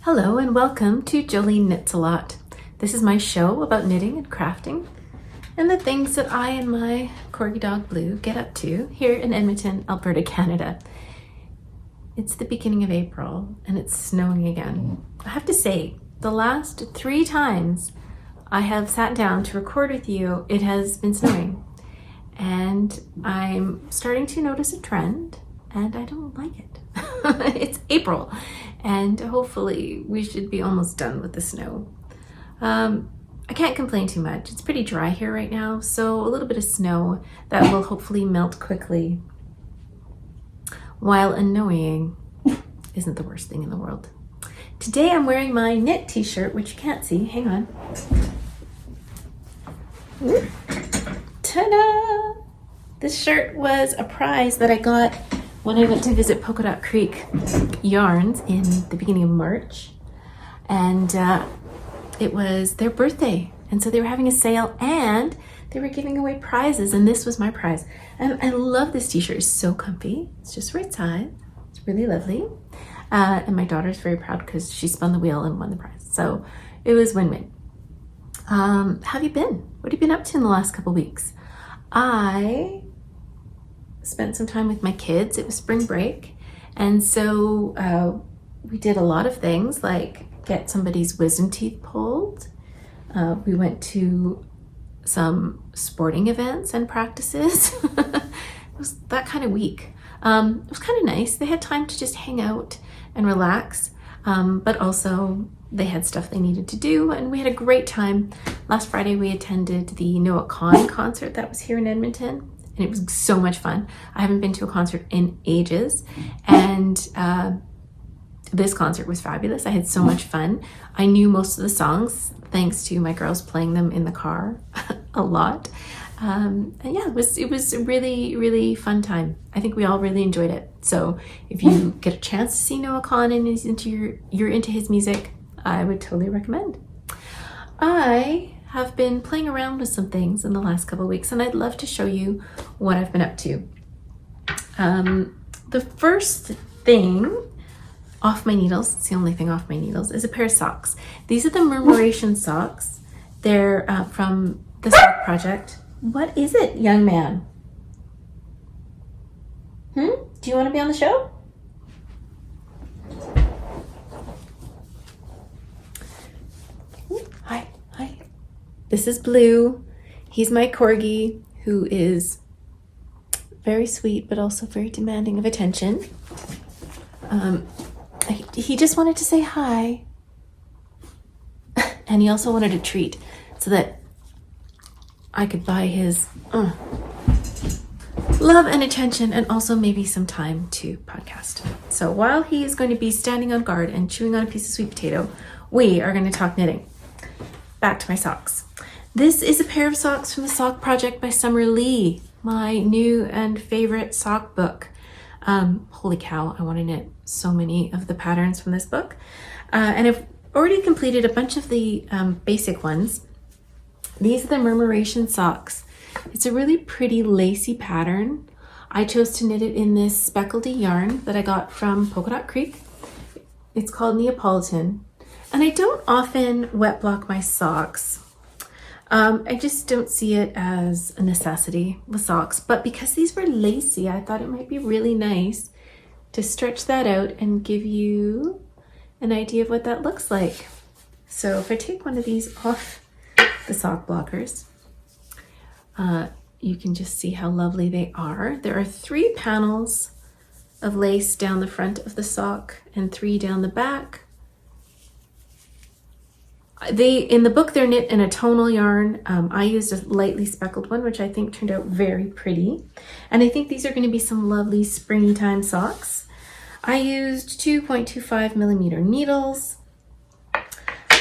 Hello and welcome to Jolineknitsalot. This is my show about knitting and crafting and the things that I and my corgi dog Blue get up to here in Edmonton, Alberta, Canada. It's the beginning of April and it's snowing again. I have to say, the last 3 times I have sat down to record with you, it has been snowing. And I'm starting to notice a trend and I don't like it. It's April and hopefully we should be almost done with the snow. I can't complain too much. It's pretty dry here right now, so a little bit of snow that will hopefully melt quickly. While annoying isn't the worst thing in the world. Today I'm wearing my knit t-shirt, which you can't see. Hang on. Ta-da! This shirt was a prize that I got when I went to visit Polka Dot Creek Yarns in the beginning of March. And it was their birthday. And so they were having a sale and they were giving away prizes. And this was my prize. And I love this t-shirt. It's so comfy. It's just right size. It's really lovely. And my daughter's very proud because she spun the wheel and won the prize. So it was win-win. How have you been? What have you been up to in the last couple weeks? I spent some time with my kids. It was spring break. And so we did a lot of things like get somebody's wisdom teeth pulled. We went to some sporting events and practices. It was that kind of week. It was kind of nice. They had time to just hang out and relax, but also they had stuff they needed to do, and we had a great time. Last Friday we attended the Noah Kahan concert that was here in Edmonton, and it was so much fun. I haven't been to a concert in ages, and this concert was fabulous. I had so much fun. I knew most of the songs thanks to my girls playing them in the car a lot. And yeah, it was a really, really fun time. I think we all really enjoyed it. So if you get a chance to see Noah Kahan and you're into his music, I would totally recommend. I have been playing around with some things in the last couple of weeks, and I'd love to show you what I've been up to. The first thing off my needles, it's the only thing off my needles, is a pair of socks. These are the Murmuration socks. They're from the Sock Project. What is it, young man? Do you want to be on the show? Hi. This is Blue. He's my corgi who is very sweet but also very demanding of attention. He just wanted to say hi. And he also wanted a treat so that I could buy his love and attention and also maybe some time to podcast. So while he is going to be standing on guard and chewing on a piece of sweet potato, we are going to talk knitting. Back to my socks. This is a pair of socks from the Sock Project by Summer Lee, my new and favorite sock book. Holy cow, I want to knit so many of the patterns from this book. And I've already completed a bunch of the basic ones. These are the Murmuration socks. It's a really pretty lacy pattern. I chose to knit it in this speckledy yarn that I got from Polka Dot Creek. It's called Neapolitan. And I don't often wet block my socks. I just don't see it as a necessity with socks. But because these were lacy, I thought it might be really nice to stretch that out and give you an idea of what that looks like. So if I take one of these off the sock blockers, you can just see how lovely they are. There are 3 panels of lace down the front of the sock and 3 down the back. In the book, they're knit in a tonal yarn. I used a lightly speckled one, which I think turned out very pretty. And I think these are going to be some lovely springy time socks. I used 2.25 millimeter needles.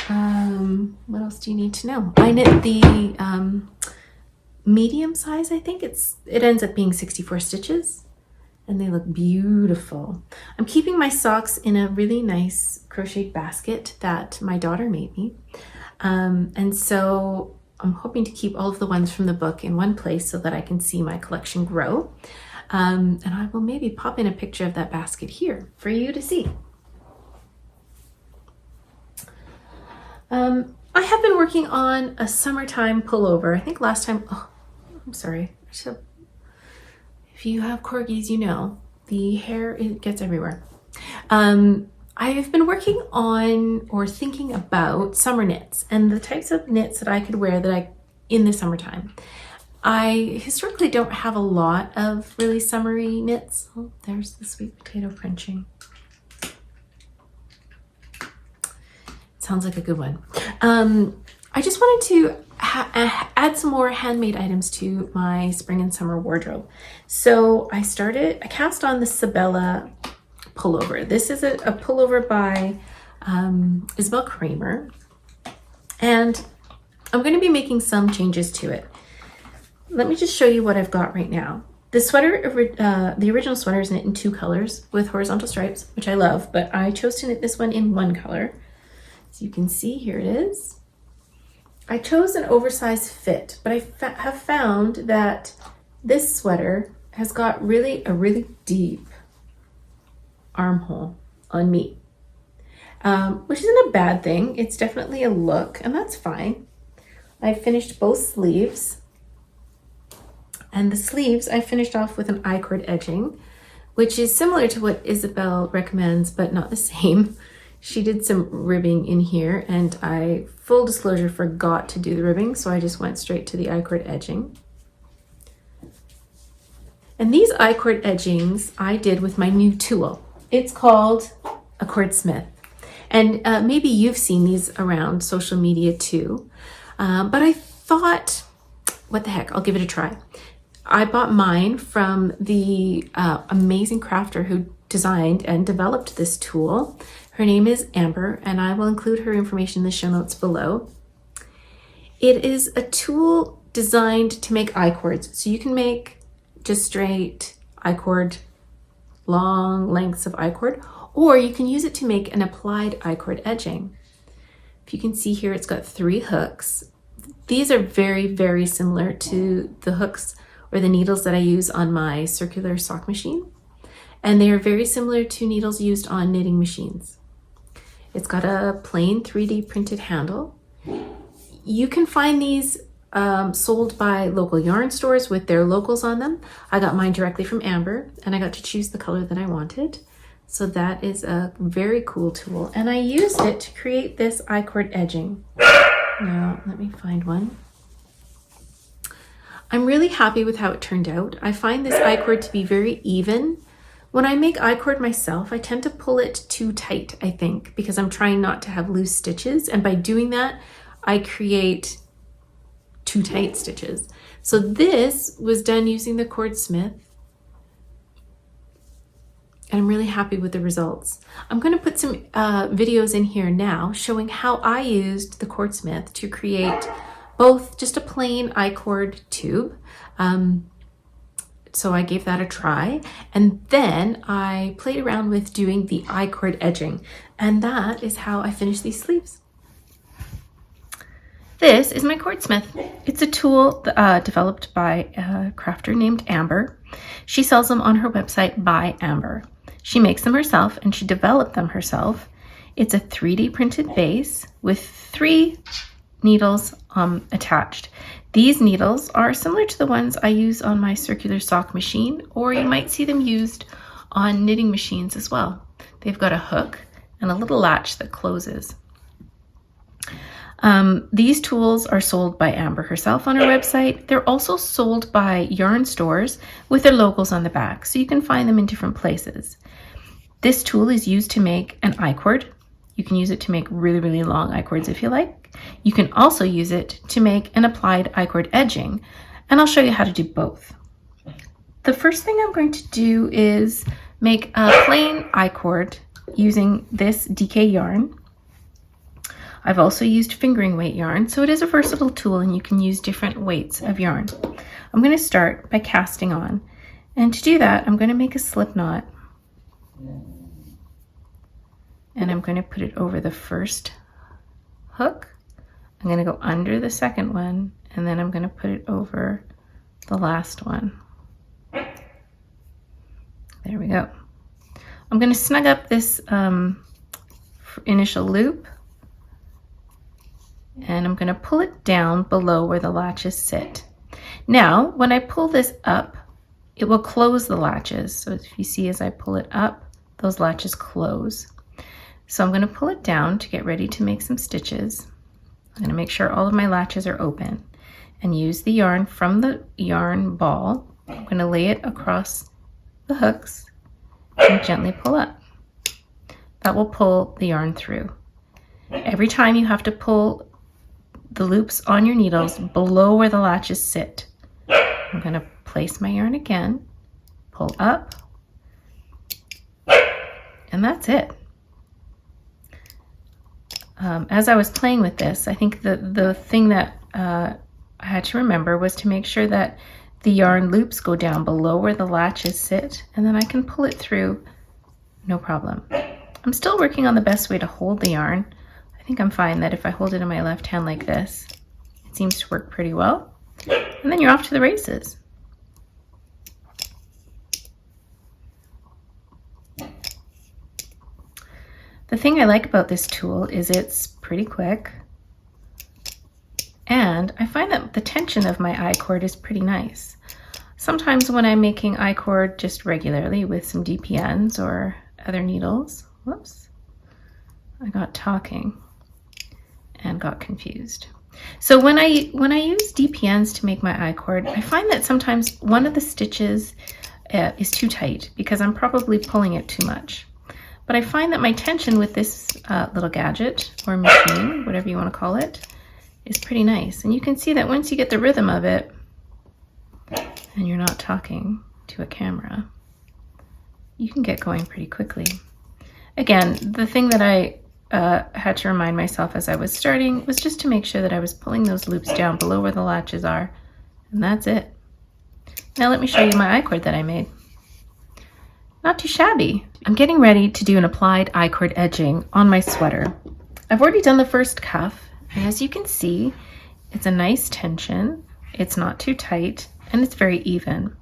What else do you need to know? I knit the medium size, I think. It ends up being 64 stitches. And they look beautiful. I'm keeping my socks in a really nice crocheted basket that my daughter made me. And so I'm hoping to keep all of the ones from the book in one place so that I can see my collection grow. And I will maybe pop in a picture of that basket here for you to see. I have been working on a summertime pullover. I think last time, oh, I'm sorry. So if you have corgis, you know, the hair, it gets everywhere. I've been working on or thinking about summer knits and the types of knits that I could wear in the summertime. I historically don't have a lot of really summery knits. Oh, there's the sweet potato crunching. Sounds like a good one. I just wanted to add some more handmade items to my spring and summer wardrobe. So I cast on the Sabella pullover. This is a pullover by Isabel Kramer, and I'm going to be making some changes to it. Let me just show you what I've got right now. The sweater, the original sweater is knit in 2 colors with horizontal stripes, which I love, but I chose to knit this one in 1 color. So you can see, here it is. I chose an oversized fit, but I have found that this sweater has got a really deep armhole on me, which isn't a bad thing. It's definitely a look, and that's fine. I finished both sleeves, and the sleeves I finished off with an icord edging, which is similar to what Isabel recommends, but not the same. She did some ribbing in here, and I, full disclosure, forgot to do the ribbing, so I just went straight to the icord edging. And these icord edgings I did with my new tool. It's called a Cordsmith. And maybe you've seen these around social media too. But I thought, what the heck, I'll give it a try. I bought mine from the amazing crafter who designed and developed this tool. Her name is Amber, and I will include her information in the show notes below. It is a tool designed to make icords. So you can make just straight icord, long lengths of icord, or you can use it to make an applied icord edging. If you can see here, it's got 3 hooks. These are very, very similar to the hooks or the needles that I use on my circular sock machine. And they are very similar to needles used on knitting machines. It's got a plain 3D printed handle. You can find these sold by local yarn stores with their logos on them. I got mine directly from Amber, and I got to choose the color that I wanted. So that is a very cool tool. And I used it to create this icord edging. Now, let me find one. I'm really happy with how it turned out. I find this icord to be very even. When I make icord myself, I tend to pull it too tight, I think, because I'm trying not to have loose stitches. And by doing that, I create too tight stitches. So this was done using the Cordsmith, and I'm really happy with the results. I'm going to put some videos in here now showing how I used the Cordsmith to create both just a plain icord tube. So I gave that a try, and then I played around with doing the icord edging, and that is how I finished these sleeves. This is my Cordsmith. It's a tool developed by a crafter named Amber. She sells them on her website by Amber. She makes them herself, and she developed them herself. It's a 3D printed base with 3 needles attached. These needles are similar to the ones I use on my circular sock machine, or you might see them used on knitting machines as well. They've got a hook and a little latch that closes. These tools are sold by Amber herself on her website. They're also sold by yarn stores with their logos on the back, so you can find them in different places. This tool is used to make an icord. You can use it to make really, really long icords if you like. You can also use it to make an applied icord edging, and I'll show you how to do both. The first thing I'm going to do is make a plain icord using this DK yarn. I've also used fingering weight yarn, so it is a versatile tool and you can use different weights of yarn. I'm going to start by casting on, and to do that I'm going to make a slip knot, and I'm going to put it over the first hook. I'm going to go under the second one, and then I'm going to put it over the last one. There we go. I'm going to snug up this initial loop, and I'm going to pull it down below where the latches sit. Now, when I pull this up, it will close the latches. So if you see as I pull it up, those latches close. So I'm going to pull it down to get ready to make some stitches. I'm going to make sure all of my latches are open and use the yarn from the yarn ball. I'm going to lay it across the hooks and gently pull up. That will pull the yarn through. Every time you have to pull the loops on your needles below where the latches sit. I'm going to place my yarn again, pull up, and that's it. As I was playing with this, I think the thing that I had to remember was to make sure that the yarn loops go down below where the latches sit, and then I can pull it through no problem. I'm still working on the best way to hold the yarn. I think I'm fine that if I hold it in my left hand like this, it seems to work pretty well. And then you're off to the races. The thing I like about this tool is it's pretty quick, and I find that the tension of my I-cord is pretty nice. Sometimes when I'm making I-cord just regularly with some DPNs or other needles, whoops, I got talking and got confused. So when I use DPNs to make my I-cord, I find that sometimes one of the stitches is too tight because I'm probably pulling it too much. But I find that my tension with this little gadget or machine, whatever you want to call it, is pretty nice. And you can see that once you get the rhythm of it and you're not talking to a camera, you can get going pretty quickly. Again, the thing that I had to remind myself as I was starting was just to make sure that I was pulling those loops down below where the latches are, and that's it. Now let me show you my I-cord that I made. Not too shabby. I'm getting ready to do an applied I-cord edging on my sweater. I've already done the first cuff, and as you can see, it's a nice tension, it's not too tight, and it's very even.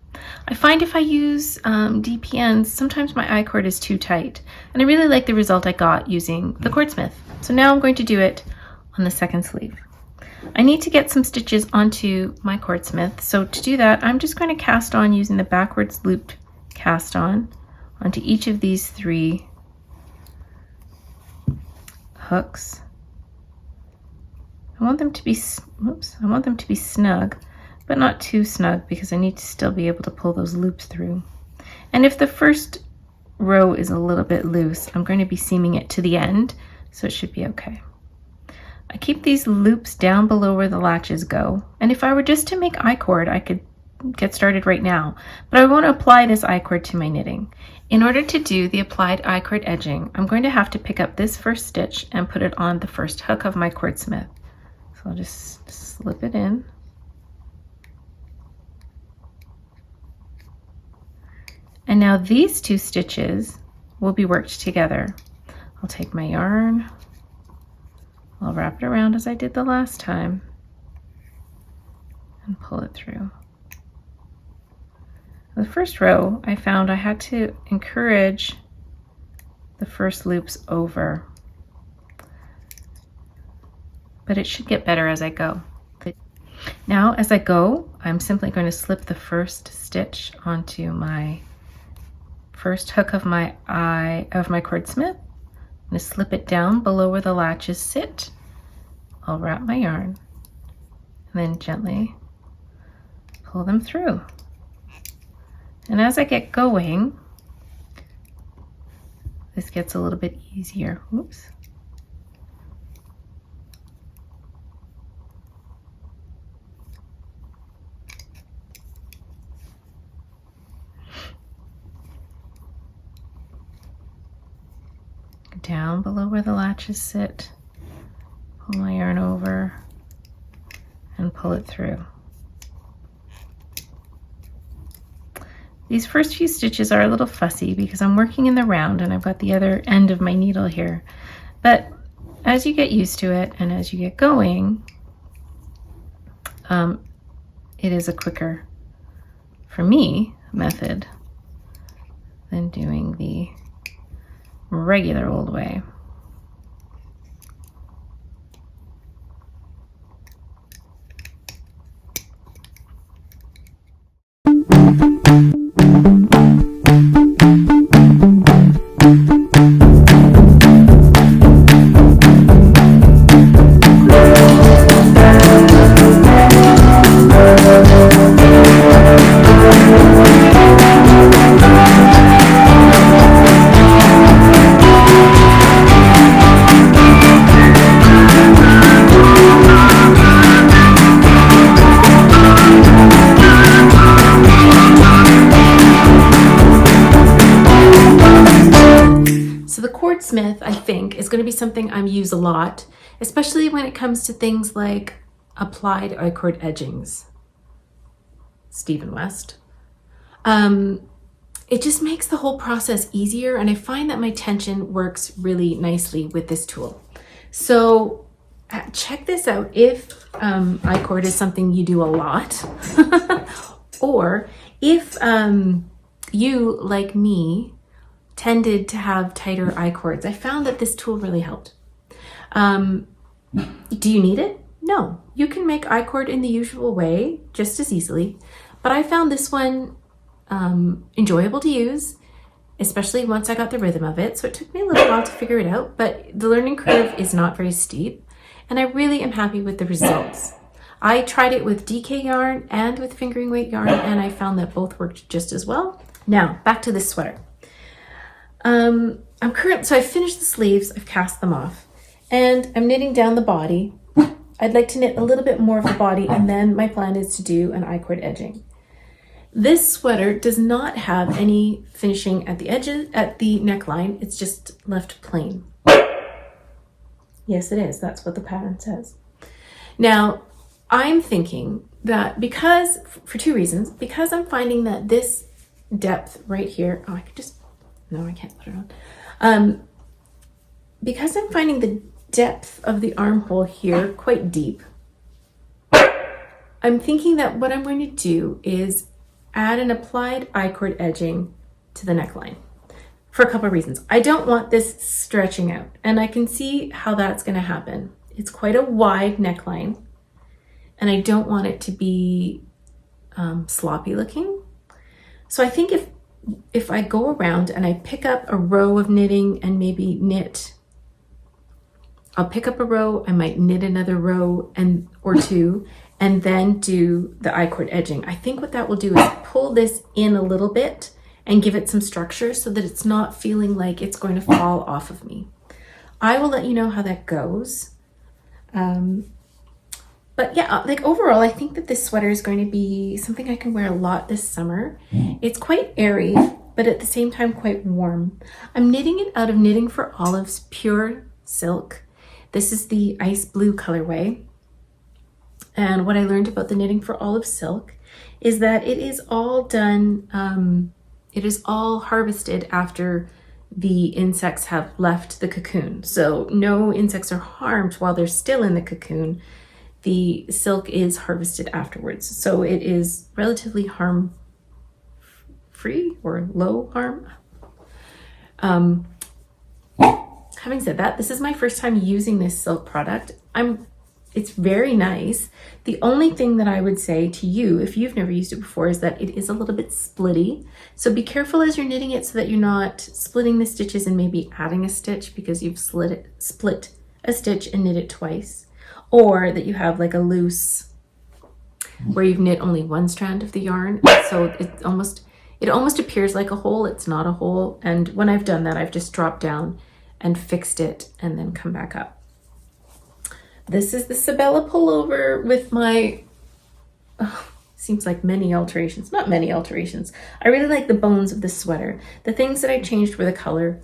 I find if I use DPNs, sometimes my I-cord is too tight, and I really like the result I got using the Cordsmith. So now I'm going to do it on the second sleeve. I need to get some stitches onto my Cordsmith, so to do that, I'm just going to cast on using the backwards looped cast on onto each of these 3 hooks. I want them to be snug, but not too snug because I need to still be able to pull those loops through. And if the first row is a little bit loose, I'm going to be seaming it to the end, so it should be okay. I keep these loops down below where the latches go, and if I were just to make I-cord, I could get started right now, but I want to apply this I-cord to my knitting. In order to do the applied I-cord edging, I'm going to have to pick up this first stitch and put it on the first hook of my Cordsmith. So I'll just slip it in. And now these 2 stitches will be worked together. I'll take my yarn, I'll wrap it around as I did the last time, and pull it through. The first row, I found I had to encourage the first loops over, but it should get better as I go. Now, as I go, I'm simply going to slip the first stitch onto my first hook of my Cordsmith. I'm going to slip it down below where the latches sit. I'll wrap my yarn and then gently pull them through. And as I get going, this gets a little bit easier. Oops. Down below where the latches sit, pull my yarn over and pull it through. These first few stitches are a little fussy because I'm working in the round and I've got the other end of my needle here. But as you get used to it and as you get going, it is a quicker, for me, method than doing the regular old way. Cordsmith, I think, is going to be something I use a lot, especially when it comes to things like applied icord edgings. Stephen West. It just makes the whole process easier, and I find that my tension works really nicely with this tool. So check this out if icord is something you do a lot, or if you, like me, tended to have tighter icords. I found that this tool really helped. Do you need it? No. You can make icord in the usual way just as easily, but I found this one enjoyable to use, especially once I got the rhythm of it. So it took me a little while to figure it out, but the learning curve is not very steep, and I really am happy with the results. I tried it with DK yarn and with fingering weight yarn, and I found that both worked just as well. Now, back to this sweater. So I finished the sleeves, I've cast them off, and I'm knitting down the body. I'd like to knit a little bit more of the body, and then my plan is to do an icord edging. This sweater does not have any finishing at the edges, at the neckline. It's just left plain. Yes, it is. That's what the pattern says. Now, I'm thinking that because, for two reasons, because I'm finding that this depth right here, oh, I could just, no, I can't put it on. Because I'm finding the depth of the armhole here quite deep, I'm thinking that what I'm going to do is add an applied icord edging to the neckline for a couple of reasons. I don't want this stretching out, and I can see how that's going to happen. It's quite a wide neckline, and I don't want it to be sloppy looking. So I think if I go around and I pick up a row of knitting and maybe knit, I'll pick up a row, I might knit another row or two, and then do the icord edging. I think what that will do is pull this in a little bit and give it some structure so that it's not feeling like it's going to fall off of me. I will let you know how that goes. But yeah, like overall, I think that this sweater is going to be something I can wear a lot this summer. It's quite airy, but at the same time quite warm. I'm knitting it out of Knitting for Olive's pure silk. This is the ice blue colorway. And what I learned about the Knitting for Olive silk is that it is all done, it is all harvested after the insects have left the cocoon. So no insects are harmed while they're still in the cocoon. The silk is harvested afterwards. So it is relatively harm-free or low harm. Having said that, this is my first time using this silk product. It's very nice. The only thing that I would say to you, if you've never used it before, is that it is a little bit splitty. So be careful as you're knitting it so that you're not splitting the stitches and maybe adding a stitch because you've split a stitch and knit it twice. Or that you have like a loose, where you've knit only one strand of the yarn. So it almost appears like a hole. It's not a hole. And when I've done that, I've just dropped down and fixed it and then come back up. This is the Sabella pullover with my, seems like many alterations. Not many alterations. I really like the bones of the sweater. The things that I changed were the color.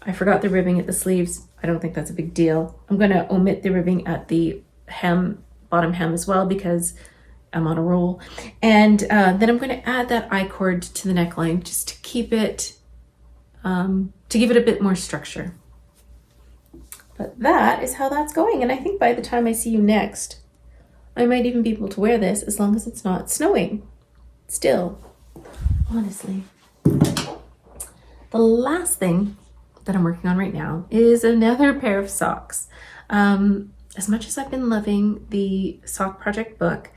I forgot the ribbing at the sleeves. I don't think that's a big deal. I'm going to omit the ribbing at the hem, bottom hem as well, because I'm on a roll. And then I'm going to add that I-cord to the neckline just to keep it, to give it a bit more structure. But that is how that's going. And I think by the time I see you next, I might even be able to wear this as long as it's not snowing. Still, honestly. The last thing that I'm working on right now is another pair of socks. As much as I've been loving the sock project book,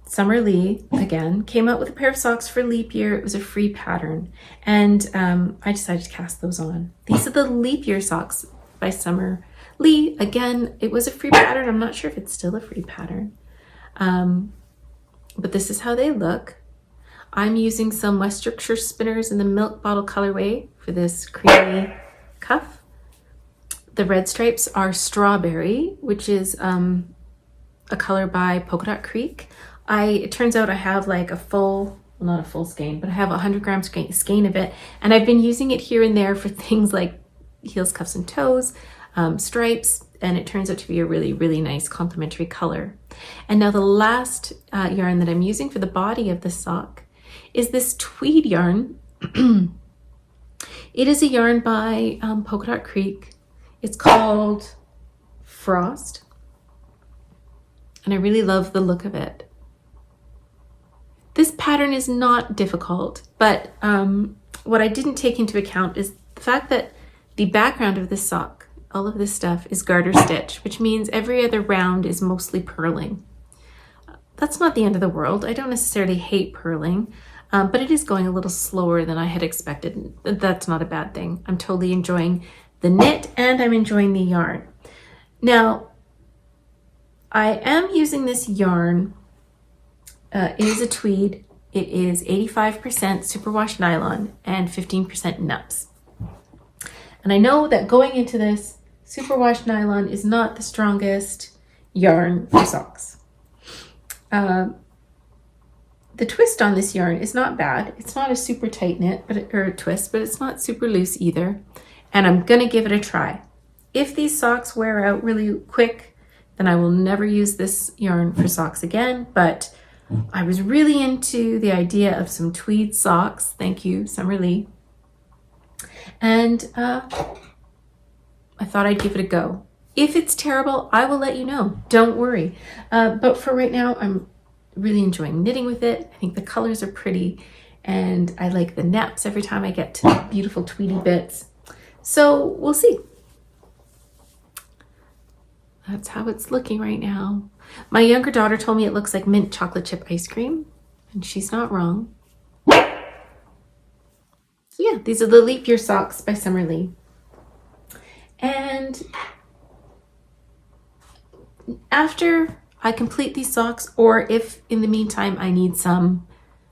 Summer Lee, again, came out with a pair of socks for leap year. It was a free pattern. And I decided to cast those on. These are the leap year socks by Summer Lee. Again, it was a free pattern. I'm not sure if it's still a free pattern. But this is how they look. I'm using some West Yorkshire spinners in the milk bottle colorway for this creamy cuff. The red stripes are strawberry, which is a color by Polka Dot Creek. It turns out I have like a full, well, not a full skein, but I have 100 gram skein of it. And I've been using it here and there for things like heels, cuffs, and toes, stripes, and it turns out to be a really, really nice complementary color. And now the last yarn that I'm using for the body of the sock is this tweed yarn. It is a yarn by Polka Dot Creek. It's called Frost, and I really love the look of it. This pattern is not difficult, but what I didn't take into account is the fact that the background of this sock, all of this stuff, is garter stitch, which means every other round is mostly purling. That's not the end of the world. I don't necessarily hate purling, but it is going a little slower than I had expected. That's not a bad thing. I'm totally enjoying the knit and I'm enjoying the yarn. Now, I am using this yarn. It is a tweed. It is 85% superwash nylon and 15% nups. And I know that going into this, superwash nylon is not the strongest yarn for socks. The twist on this yarn is not bad. It's not a super tight knit or a twist, but it's not super loose either. And I'm gonna give it a try. If these socks wear out really quick, then I will never use this yarn for socks again. But I was really into the idea of some tweed socks. Thank you, Summer Lee. And I thought I'd give it a go. If it's terrible, I will let you know. Don't worry. But for right now, I'm really enjoying knitting with it. I think the colors are pretty and I like the naps every time I get to the beautiful tweedy bits. So we'll see. That's how it's looking right now. My younger daughter told me it looks like mint chocolate chip ice cream, and she's not wrong. So yeah, these are the Leap Year socks by Summer Lee. And after I complete these socks, or if in the meantime I need some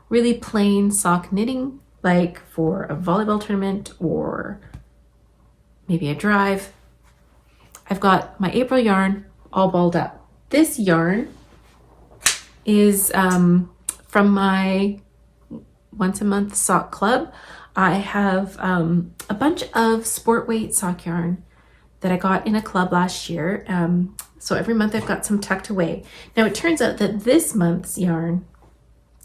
really plain sock knitting, like for a volleyball tournament or maybe a drive, I've got my April yarn all balled up. This yarn is from my once a month sock club. I have a bunch of sport weight sock yarn that I got in a club last year. So every month I've got some tucked away. Now it turns out that this month's yarn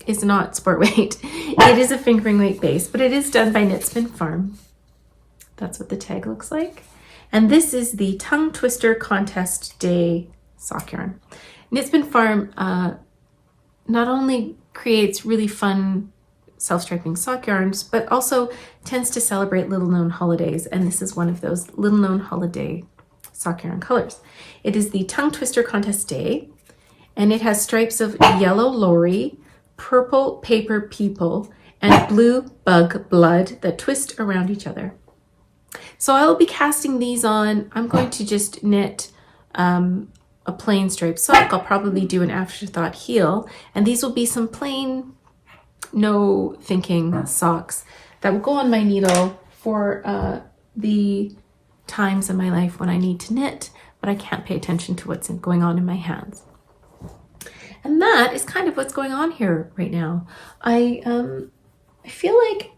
is not sport weight. It is a fingering weight base, but it is done by Knitspin Farm. That's what the tag looks like. And this is the Tongue Twister Contest Day sock yarn. Knitspin Farm not only creates really fun self-striping sock yarns, but also tends to celebrate little-known holidays, and this is one of those little-known holiday sock yarn colors. It is the Tongue Twister Contest Day, and it has stripes of yellow Lori, purple paper people, and blue bug blood that twist around each other. So I will be casting these on. I'm going to just knit a plain striped sock. I'll probably do an afterthought heel, and these will be some plain, no thinking socks that will go on my needle for the times in my life when I need to knit, but I can't pay attention to what's going on in my hands. And that is kind of what's going on here right now. I feel like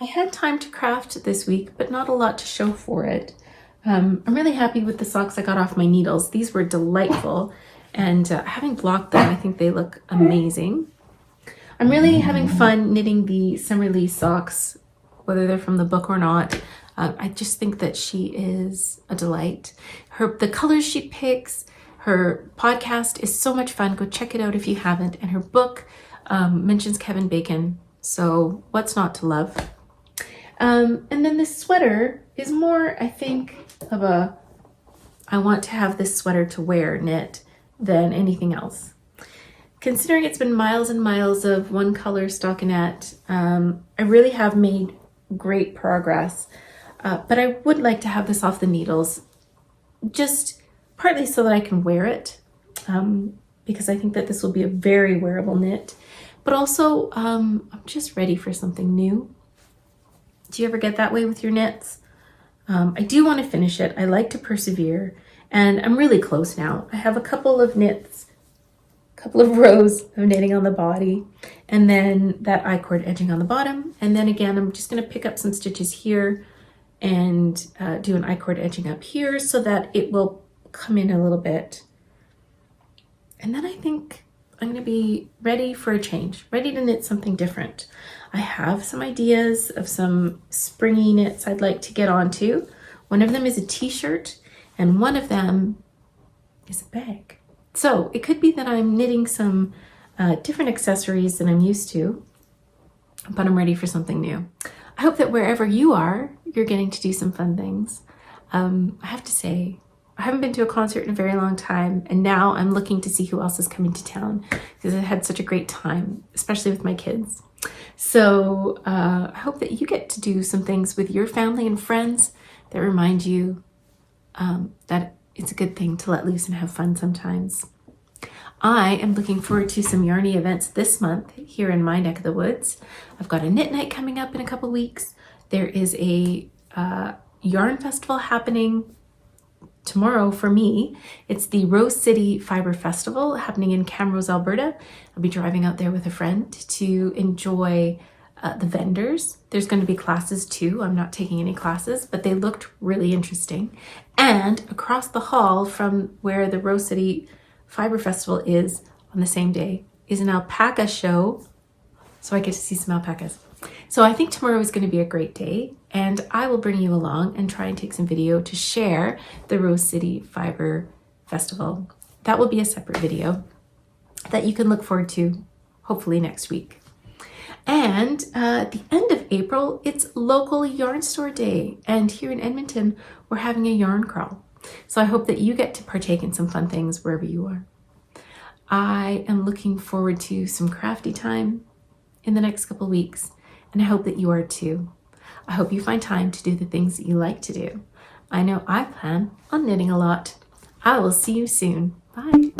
I had time to craft this week, but not a lot to show for it. I'm really happy with the socks I got off my needles. These were delightful, and having blocked them, I think they look amazing. I'm really having fun knitting the Summer Lee socks, whether they're from the book or not. I just think that she is a delight. The colors she picks, her podcast is so much fun. Go check it out if you haven't. And her book mentions Kevin Bacon, so what's not to love? And then this sweater is more, I think, of a I want to have this sweater to wear knit than anything else. Considering it's been miles and miles of one color stockinette, I really have made great progress. But I would like to have this off the needles, just partly so that I can wear it, because I think that this will be a very wearable knit, but also I'm just ready for something new. Do you ever get that way with your knits? I do want to finish it. I like to persevere, and I'm really close now. I have a couple of knits, a couple of rows of knitting on the body, and then that I-cord edging on the bottom. And then again, I'm just going to pick up some stitches here and do an icord edging up here so that it will come in a little bit. And then I think I'm going to be ready for a change, ready to knit something different. I have some ideas of some springy knits I'd like to get onto. One of them is a t-shirt and one of them is a bag. So it could be that I'm knitting some different accessories than I'm used to, but I'm ready for something new. I hope that wherever you are, you're getting to do some fun things. I have to say, I haven't been to a concert in a very long time, and now I'm looking to see who else is coming to town because I had such a great time, especially with my kids. So I hope that you get to do some things with your family and friends that remind you that it's a good thing to let loose and have fun sometimes. I am looking forward to some yarny events this month here in my neck of the woods. I've got a knit night coming up in a couple weeks. There is a yarn festival happening tomorrow for me. It's the Rose City Fiber Festival happening in Camrose, Alberta. I'll be driving out there with a friend to enjoy the vendors. There's going to be classes too. I'm not taking any classes, but they looked really interesting. And across the hall from where the Rose City Fiber Festival is on the same day is an alpaca show. So I get to see some alpacas. So I think tomorrow is going to be a great day, and I will bring you along and try and take some video to share the Rose City Fiber Festival. That will be a separate video that you can look forward to hopefully next week. And at the end of April, it's local yarn store day. And here in Edmonton, we're having a yarn crawl. So I hope that you get to partake in some fun things wherever you are. I am looking forward to some crafty time in the next couple weeks, and I hope that you are too. I hope you find time to do the things that you like to do. I know I plan on knitting a lot. I will see you soon. Bye.